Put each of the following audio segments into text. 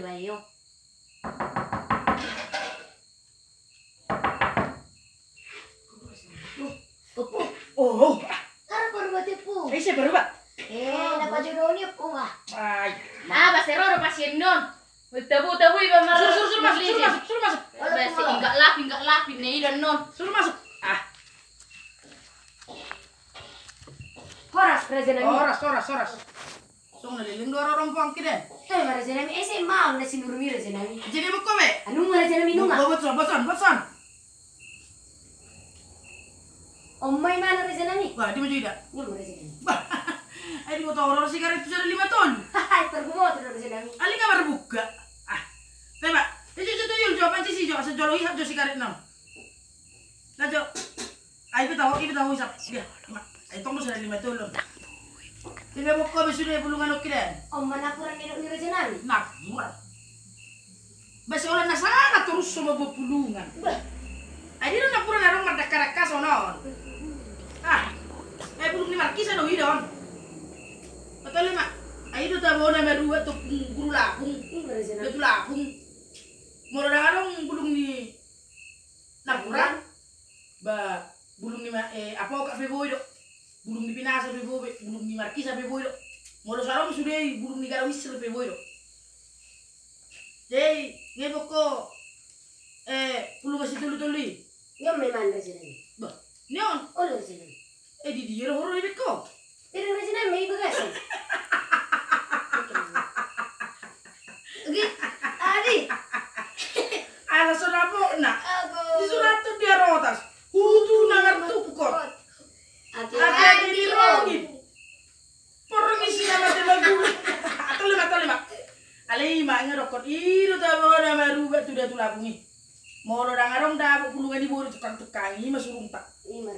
bayo. Oh, Harap baru bati po. siya berubah. Napajodoh niyo po nga. Ay, Basta roro pasien non. Tabu-tabu iba marah. suruh masuk. Basta enggak lapin nih dan non. Suruh masuk. Horas Raja Nami. Oras. Song naliling dua orang puang kiden. Hei Raja Nami, SMA na sinurumi Raja Nami. Jadi mau kowe? Anu mo Raja Nami nunga? Bosan. Omay mana Raja Nami? Wah, di maju tidak. Nunga Raja Nami. Ay, di mo tahu orang sigaret itu sudah 5 tahun. Hai, tergumo tuh Raja Nami. Ali nggak baru buka. Tembak. Itu yul jawaban sih jo asal jolo ihap jo sigaret nam. Lah jo. Ay, kita tahu isap. Dia. Ay, tong sudah 5 tahun. Tidak mau kowe sudah bulungan okidan. Om mana kurang minum ni Raja Nami? Nak, murah. Basi orang nasara terus sama bepulungan. Ay, di na pura narong mardaka-raka sonon. Bulung ni markisa do hidon. Betul mak. Ay, do tabo na meruwa to guru lapung. Nunga Raja Nami. Betul lapung. Moro darong bulung ni napuran. Bulung ni apa ka beboy do. Bulung di pinasa beboy, bulung di markisa beboy do. Moro sarong sudah bulung ni garawis beboy do. Jadi, ngebok ko puluh masih tulu-tuli. Yung may man Raja Nami. Bah, niyon. Olo Raja Nami. Di dia horo ibig ko. Pero Raja Nami may bagasan. Okay. Adi. Alasan apa nak? Ako. Di surat tu dia rotas. Kudu nangar tukot. Ate di rongit. Permisi nama lagu. Atau lima. Alima ngerokot itu tahu nama rubah tu dah tu labungi. Moro dangarong dah pulungan di bawah tukang-tukangi masurung tak. Lima.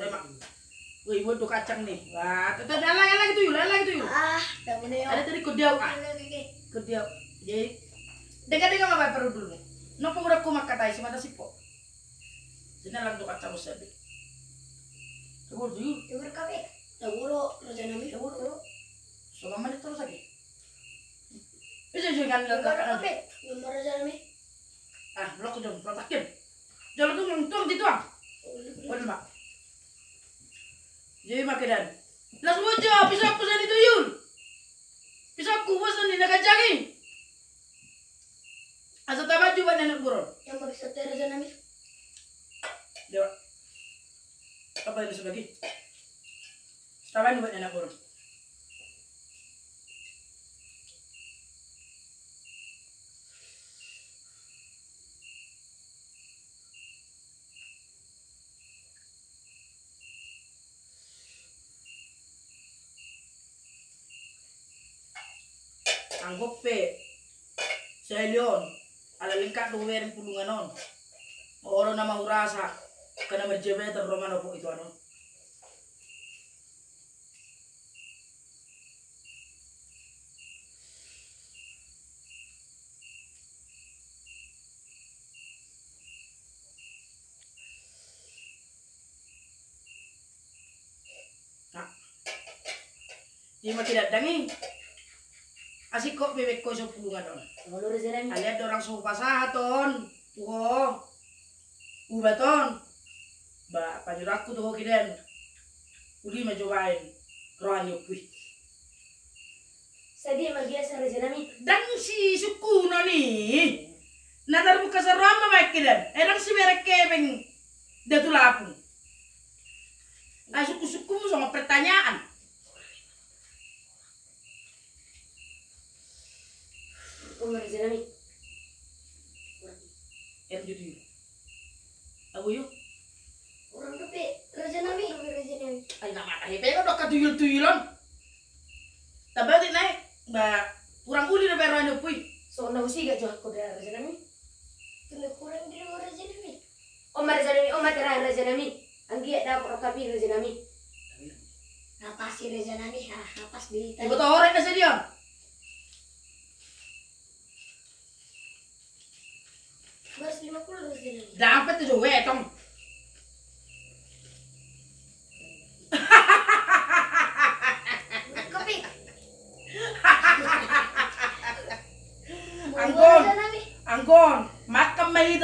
Wih, buat tuh kacang nih. Wah, tetap lalang gitu yuk. Tama na yun. Ada tadi kodiau Kodiau. Jadi, dengar apa perlu dulu. Nopo udah ku makatai semata sipo. Sinalang tuh kacang usabi. Tegur dulu. Siguro kami. Siguro, Raja Nami. Siguro. So kamu terus lagi. Bisa juga kan Siguro aja. kami. Yung Raja Nami. Blok dong, protakin. Jalan tuh nonton gitu ah. Boleh mak. Jadi makinan. Las wajah, bisa aku sani tuyul. Bisa aku bosan di nakajagi. Asa taba juga nenek buron. Yang mabisat tayo Raja Nami. Dewa. Apa yang sebagi? Taba buat nenek buron. Anggap saya leon ala lingkar do werin pulungan non oro nama urasa kana merjebeta romano po itu ano di makidat dangi asik kok bebek ko sa pulungan on. Olo Raja Nami. Aliat orang suhu pasahaton. Tuho. Ubaton. Ba panjurakku tuho kiden. Uli majobain. Rohan yukwi. Sa di magiasa Raja Nami. Dan si sukuno ni. Nadar buka sa rohan mabaik kiden. Erang si merek kebeng. Datu lapung. Ay suku-suku mo sama pertanyaan. Raja Nami. Jadi. Aku yuk. Orang kape Raja Nami. Raja Nami. Ay nama kahipe ko udah katuyul-tuyulon. Tabati naik. Ba kurang uli na pero ano puy. So nahusiga jo ko da Raja Nami. Kena kurang di rumah Raja Nami. Raja Nami, terakhir Raja Nami. Anggi ada orang kape Raja Nami. Napas si Raja Nami. Napas di Ibu tahu orang na sa diyon. Baris 50 Raja Nami. Dapat itu wetong. Kape. Angkon.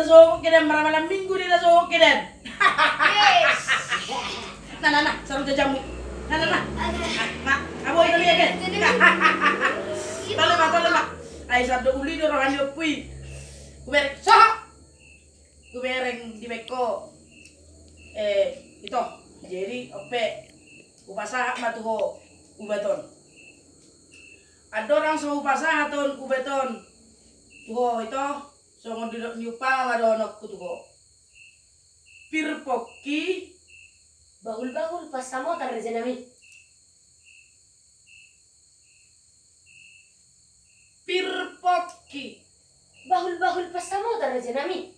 so keden malam minggu dia so keden. Yes. Nah, sarung jajamu. Nah. Abo itu lihat kan? Tole mak. Ai satu uli do rohan yo pui. Kubereng so. Kubereng di beko. Itu jadi ope. Upasa matuho ubeton. Ada orang so upasa haton ubeton. Tuho itu so ngodilok nyupa ngadonok kutuho. Pirpoki Bahul-bahul pas samo tar reja nami. Pirpoki Bahul-bahul pas samo tar reja nami.